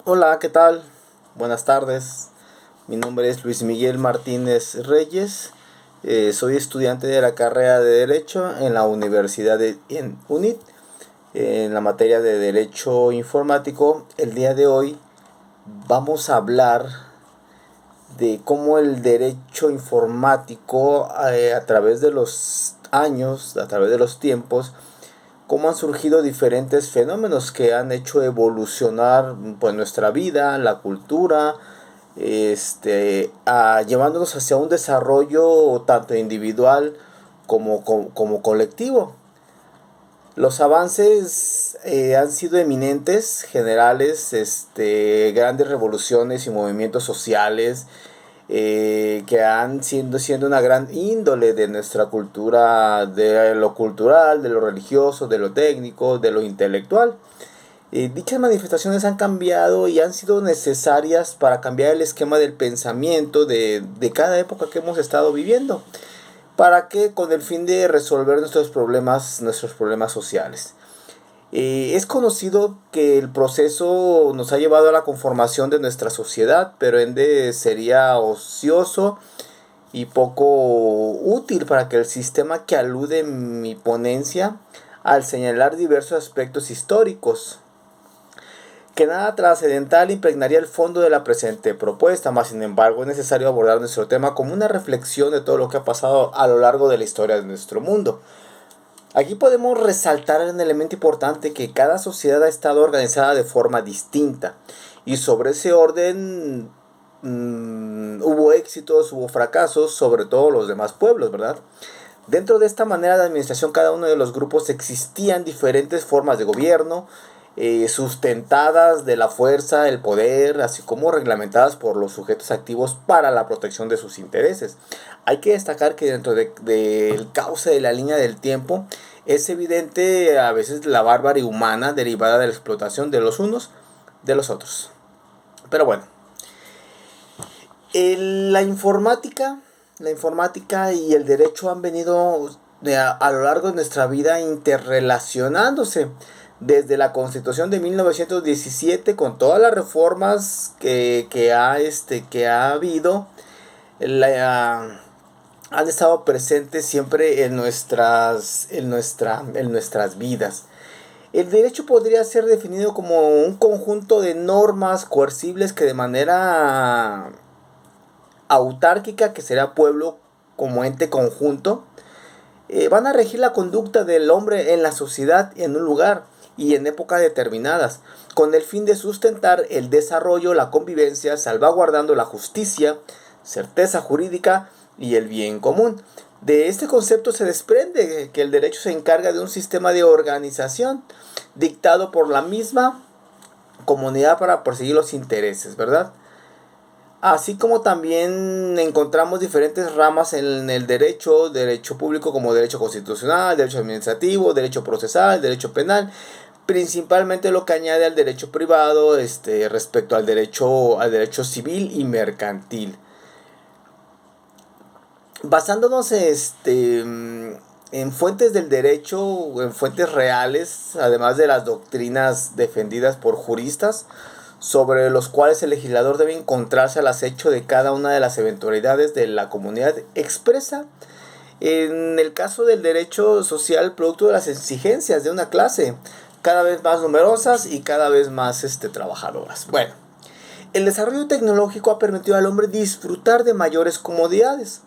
Hola, ¿qué tal? Buenas tardes. Mi nombre es Luis Miguel Martínez Reyes. Soy estudiante de la carrera de Derecho en la Universidad en UNIT, en la materia de Derecho Informático. El día de hoy vamos a hablar de cómo el derecho informático, a través de los años, a través de los tiempos, cómo han surgido diferentes fenómenos que han hecho evolucionar pues nuestra vida, la cultura, llevándonos hacia un desarrollo tanto individual como colectivo. Los avances han sido eminentes, generales, grandes revoluciones y movimientos sociales que han siendo una gran índole de nuestra cultura, de lo cultural, de lo religioso, de lo técnico, de lo intelectual. Dichas manifestaciones han cambiado y han sido necesarias para cambiar el esquema del pensamiento de cada época que hemos estado viviendo. ¿Para qué? Con el fin de resolver nuestros problemas sociales. Es conocido que el proceso nos ha llevado a la conformación de nuestra sociedad, pero ende sería ocioso y poco útil para que el sistema que alude en mi ponencia al señalar diversos aspectos históricos, que nada trascendental impregnaría el fondo de la presente propuesta, más sin embargo es necesario abordar nuestro tema como una reflexión de todo lo que ha pasado a lo largo de la historia de nuestro mundo. Aquí podemos resaltar un elemento importante, que cada sociedad ha estado organizada de forma distinta y sobre ese orden hubo éxitos, hubo fracasos, sobre todo los demás pueblos, ¿verdad? Dentro de esta manera de administración, cada uno de los grupos existían diferentes formas de gobierno, sustentadas de la fuerza, el poder, así como reglamentadas por los sujetos activos para la protección de sus intereses. Hay que destacar que dentro del cauce de la línea del tiempo es evidente a veces la barbarie humana derivada de la explotación de los unos de los otros. Pero bueno, la informática y el derecho han venido a lo largo de nuestra vida interrelacionándose. Desde la Constitución de 1917, con todas las reformas que ha habido, han estado presentes siempre en nuestras vidas. El derecho podría ser definido como un conjunto de normas coercibles que de manera autárquica, que será pueblo como ente conjunto, van a regir la conducta del hombre en la sociedad, en un lugar y en épocas determinadas, con el fin de sustentar el desarrollo, la convivencia, salvaguardando la justicia, certeza jurídica y el bien común. De este concepto se desprende que el derecho se encarga de un sistema de organización dictado por la misma comunidad para perseguir los intereses, ¿verdad? Así como también encontramos diferentes ramas en el derecho público como derecho constitucional, derecho administrativo, derecho procesal, derecho penal, principalmente lo que añade al derecho privado respecto al derecho civil y mercantil. Basándonos en fuentes del derecho, en fuentes reales, además de las doctrinas defendidas por juristas, sobre los cuales el legislador debe encontrarse al acecho de cada una de las eventualidades de la comunidad expresa. En el caso del derecho social, producto de las exigencias de una clase cada vez más numerosas y cada vez más trabajadoras. Bueno, el desarrollo tecnológico ha permitido al hombre disfrutar de mayores comodidades.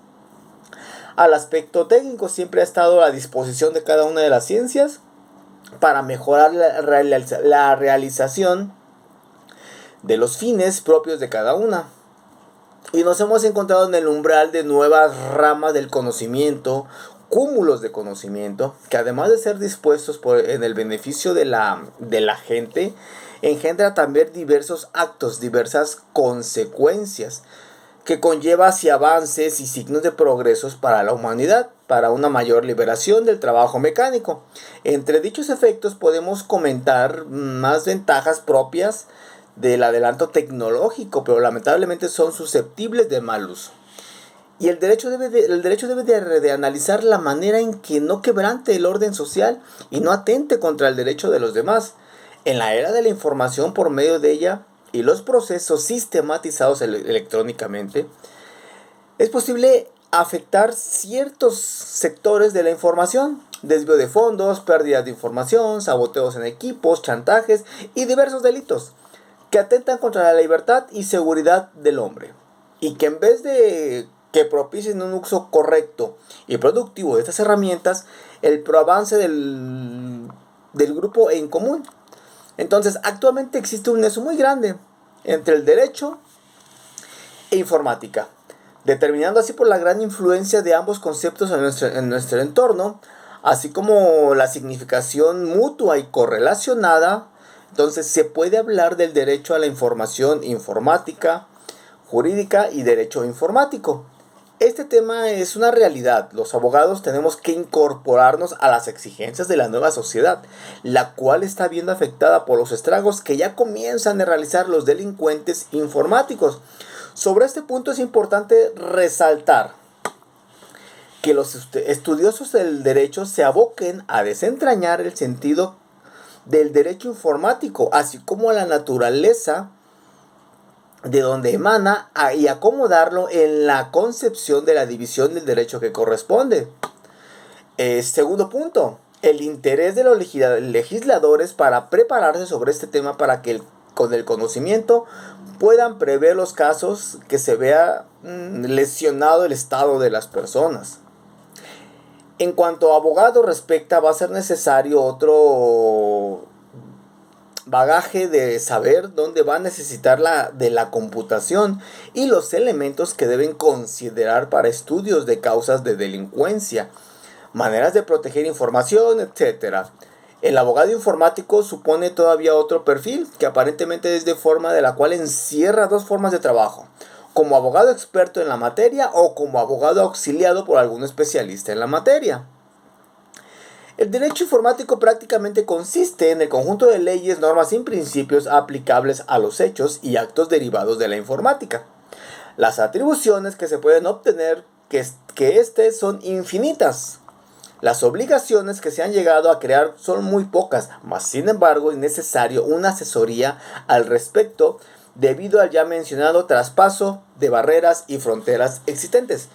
Al aspecto técnico siempre ha estado a disposición de cada una de las ciencias para mejorar la realización de los fines propios de cada una. Y nos hemos encontrado en el umbral de nuevas ramas del conocimiento, cúmulos de conocimiento, que además de ser dispuestos en el beneficio de la gente, engendra también diversos actos, diversas consecuencias, que conlleva hacia avances y signos de progresos para la humanidad, para una mayor liberación del trabajo mecánico. Entre dichos efectos podemos comentar más ventajas propias del adelanto tecnológico, pero lamentablemente son susceptibles de mal uso. Y el derecho debe de analizar la manera en que no quebrante el orden social y no atente contra el derecho de los demás. En la era de la información, por medio de ella, y los procesos sistematizados electrónicamente, es posible afectar ciertos sectores de la información: desvío de fondos, pérdida de información, saboteos en equipos, chantajes y diversos delitos que atentan contra la libertad y seguridad del hombre, y que en vez de que propicien un uso correcto y productivo de estas herramientas, el proavance del grupo en común. Entonces, actualmente existe un nexo muy grande entre el derecho e informática, determinando así por la gran influencia de ambos conceptos en nuestro entorno, así como la significación mutua y correlacionada. Entonces se puede hablar del derecho a la información informática, jurídica y derecho informático. Este tema es una realidad. Los abogados tenemos que incorporarnos a las exigencias de la nueva sociedad, la cual está viendo afectada por los estragos que ya comienzan a realizar los delincuentes informáticos. Sobre este punto es importante resaltar que los estudiosos del derecho se aboquen a desentrañar el sentido del derecho informático, así como la naturaleza de donde emana, y acomodarlo en la concepción de la división del derecho que corresponde. Segundo punto, el interés de los legisladores para prepararse sobre este tema para que con el conocimiento puedan prever los casos que se vea lesionado el estado de las personas. En cuanto a abogado respecta, va a ser necesario otro bagaje de saber dónde va a necesitar de la computación y los elementos que deben considerar para estudios de causas de delincuencia, maneras de proteger información, etc. El abogado informático supone todavía otro perfil que aparentemente es de forma de la cual encierra dos formas de trabajo: como abogado experto en la materia o como abogado auxiliado por algún especialista en la materia. El derecho informático prácticamente consiste en el conjunto de leyes, normas y principios aplicables a los hechos y actos derivados de la informática. Las atribuciones que se pueden obtener que son infinitas. Las obligaciones que se han llegado a crear son muy pocas, mas sin embargo es necesario una asesoría al respecto debido al ya mencionado traspaso de barreras y fronteras existentes.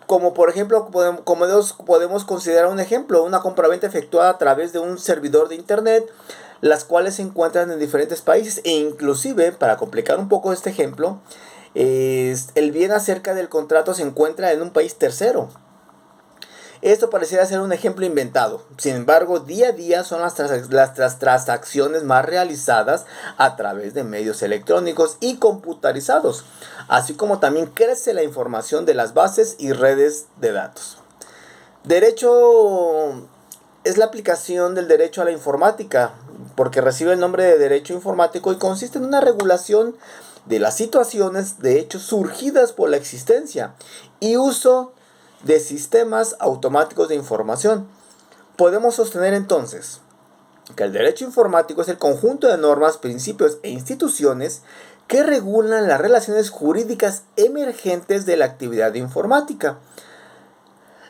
Como por ejemplo, podemos considerar un ejemplo: una compraventa efectuada a través de un servidor de internet, las cuales se encuentran en diferentes países, e inclusive, para complicar un poco este ejemplo, el bien acerca del contrato se encuentra en un país tercero. Esto pareciera ser un ejemplo inventado. Sin embargo, día a día son las transacciones más realizadas a través de medios electrónicos y computarizados, así como también crece la información de las bases y redes de datos. Derecho es la aplicación del derecho a la informática, porque recibe el nombre de derecho informático y consiste en una regulación de las situaciones de hechos surgidas por la existencia y uso de sistemas automáticos de información. Podemos sostener entonces que el derecho informático es el conjunto de normas, principios e instituciones que regulan las relaciones jurídicas emergentes de la actividad informática.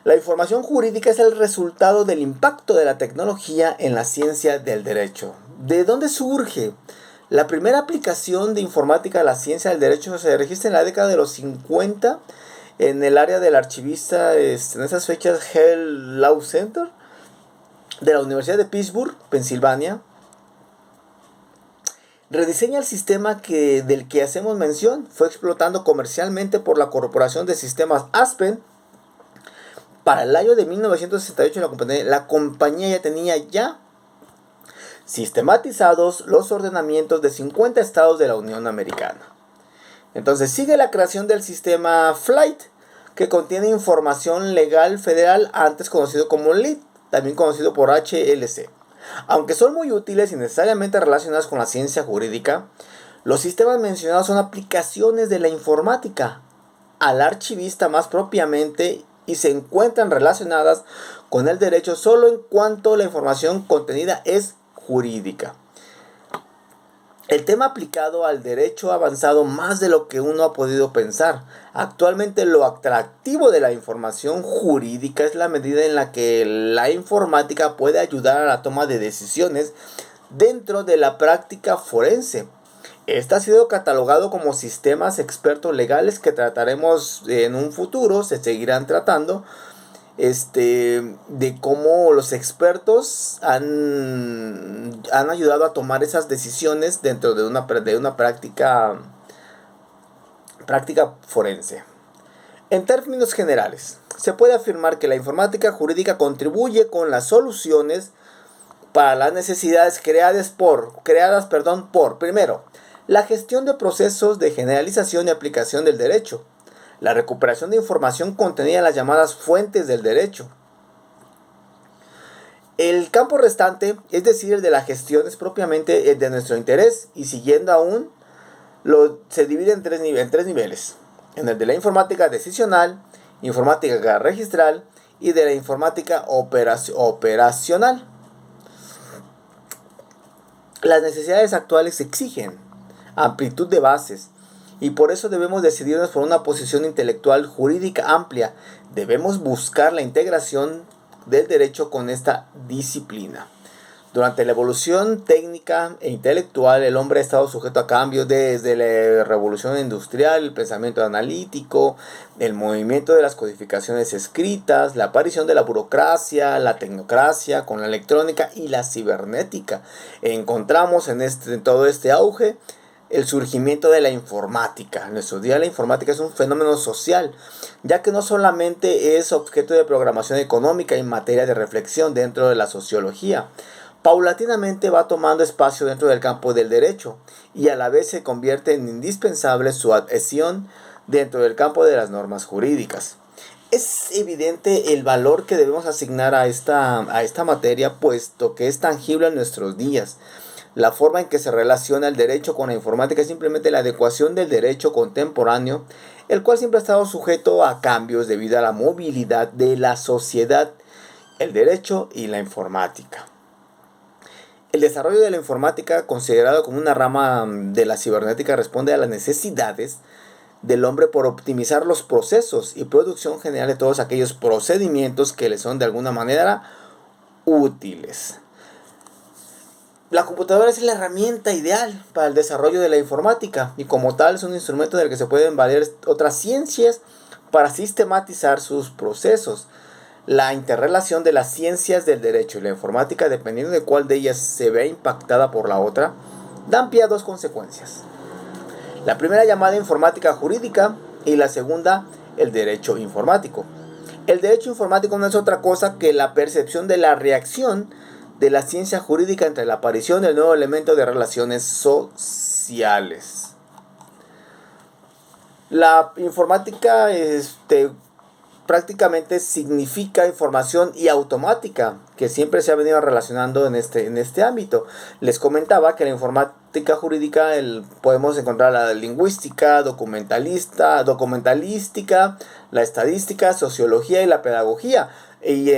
La información jurídica es el resultado del impacto de la tecnología en la ciencia del derecho. ¿De dónde surge? La primera aplicación de informática a la ciencia del derecho se registra en la década de los 50 en el área del archivista, en esas fechas, Hell Law Center de la Universidad de Pittsburgh, Pensilvania. Rediseña el sistema del que hacemos mención. Fue explotado comercialmente por la Corporación de Sistemas Aspen. Para el año de 1968 la compañía ya tenía sistematizados los ordenamientos de 50 estados de la Unión Americana. Entonces sigue la creación del sistema Flight, que contiene información legal federal, antes conocido como LEAD, también conocido por HLC. Aunque son muy útiles y necesariamente relacionadas con la ciencia jurídica, los sistemas mencionados son aplicaciones de la informática al archivista más propiamente, y se encuentran relacionadas con el derecho solo en cuanto la información contenida es jurídica. El tema aplicado al derecho ha avanzado más de lo que uno ha podido pensar. Actualmente lo atractivo de la información jurídica es la medida en la que la informática puede ayudar a la toma de decisiones dentro de la práctica forense. Este ha sido catalogado como sistemas expertos legales que trataremos en un futuro, se seguirán tratando, de cómo los expertos han ayudado a tomar esas decisiones dentro de una práctica forense. En términos generales, se puede afirmar que la informática jurídica contribuye con las soluciones para las necesidades creadas por, primero, la gestión de procesos de generalización y aplicación del derecho, la recuperación de información contenida en las llamadas fuentes del derecho. El campo restante, es decir, el de la gestión, es propiamente el de nuestro interés y siguiendo aún, se divide en tres niveles. En el de la informática decisional, informática registral y de la informática operacional. Las necesidades actuales exigen amplitud de bases y por eso debemos decidirnos por una posición intelectual jurídica amplia. Debemos buscar la integración del derecho con esta disciplina. Durante la evolución técnica e intelectual, el hombre ha estado sujeto a cambios desde la revolución industrial, el pensamiento analítico, el movimiento de las codificaciones escritas, la aparición de la burocracia, la tecnocracia con la electrónica y la cibernética. Encontramos en todo este auge el surgimiento de la informática. En nuestro día la informática es un fenómeno social, ya que no solamente es objeto de programación económica y materia de reflexión dentro de la sociología, paulatinamente va tomando espacio dentro del campo del derecho y a la vez se convierte en indispensable su adhesión dentro del campo de las normas jurídicas. Es evidente el valor que debemos asignar a esta materia, puesto que es tangible en nuestros días. La forma en que se relaciona el derecho con la informática es simplemente la adecuación del derecho contemporáneo, el cual siempre ha estado sujeto a cambios debido a la movilidad de la sociedad, el derecho y la informática. El desarrollo de la informática, considerado como una rama de la cibernética, responde a las necesidades del hombre por optimizar los procesos y producción general de todos aquellos procedimientos que le son de alguna manera útiles. La computadora es la herramienta ideal para el desarrollo de la informática y como tal es un instrumento del que se pueden valer otras ciencias para sistematizar sus procesos. La interrelación de las ciencias del derecho y la informática, dependiendo de cuál de ellas se ve impactada por la otra, dan pie a dos consecuencias. La primera llamada informática jurídica y la segunda el derecho informático. El derecho informático no es otra cosa que la percepción de la reacción de la ciencia jurídica entre la aparición del nuevo elemento de relaciones sociales. La informática prácticamente significa información y automática, que siempre se ha venido relacionando en este ámbito. Les comentaba que la informática jurídica podemos encontrar la lingüística, documentalística, la estadística, sociología y la pedagogía, y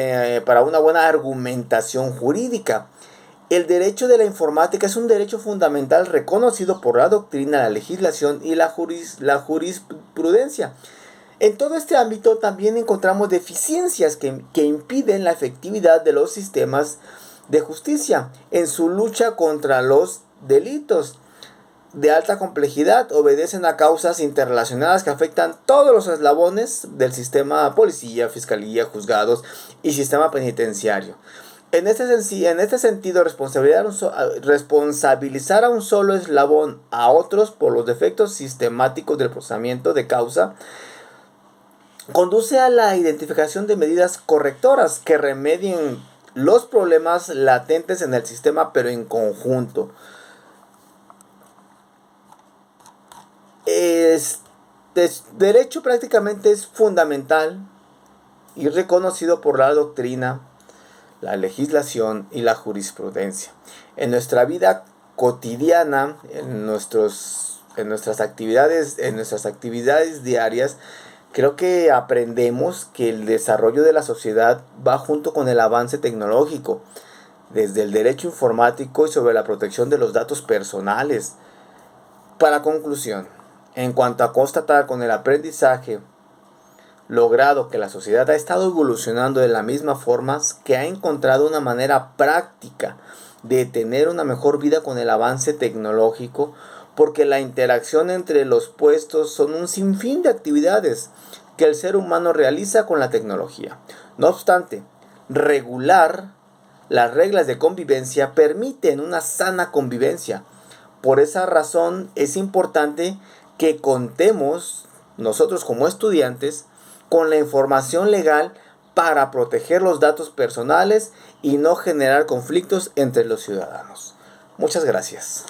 para una buena argumentación jurídica. El derecho de la informática es un derecho fundamental reconocido por la doctrina, la legislación y la jurisprudencia. En todo este ámbito también encontramos deficiencias que impiden la efectividad de los sistemas de justicia en su lucha contra los delitos de alta complejidad. Obedecen a causas interrelacionadas que afectan todos los eslabones del sistema policía, fiscalía, juzgados y sistema penitenciario. En este sentido, responsabilizar a un solo eslabón a otros por los defectos sistemáticos del procesamiento de causa conduce a la identificación de medidas correctoras que remedien los problemas latentes en el sistema, pero en conjunto. Derecho prácticamente es fundamental y reconocido por la doctrina, la legislación y la jurisprudencia. En nuestra vida cotidiana, en nuestras actividades diarias, creo que aprendemos que el desarrollo de la sociedad va junto con el avance tecnológico, desde el derecho informático y sobre la protección de los datos personales. Para conclusión, en cuanto a constatar con el aprendizaje logrado que la sociedad ha estado evolucionando de la misma forma, que ha encontrado una manera práctica de tener una mejor vida con el avance tecnológico, porque la interacción entre los puestos son un sinfín de actividades que el ser humano realiza con la tecnología. No obstante, regular las reglas de convivencia permiten una sana convivencia. Por esa razón es importante que contemos, nosotros como estudiantes, con la información legal para proteger los datos personales y no generar conflictos entre los ciudadanos. Muchas gracias.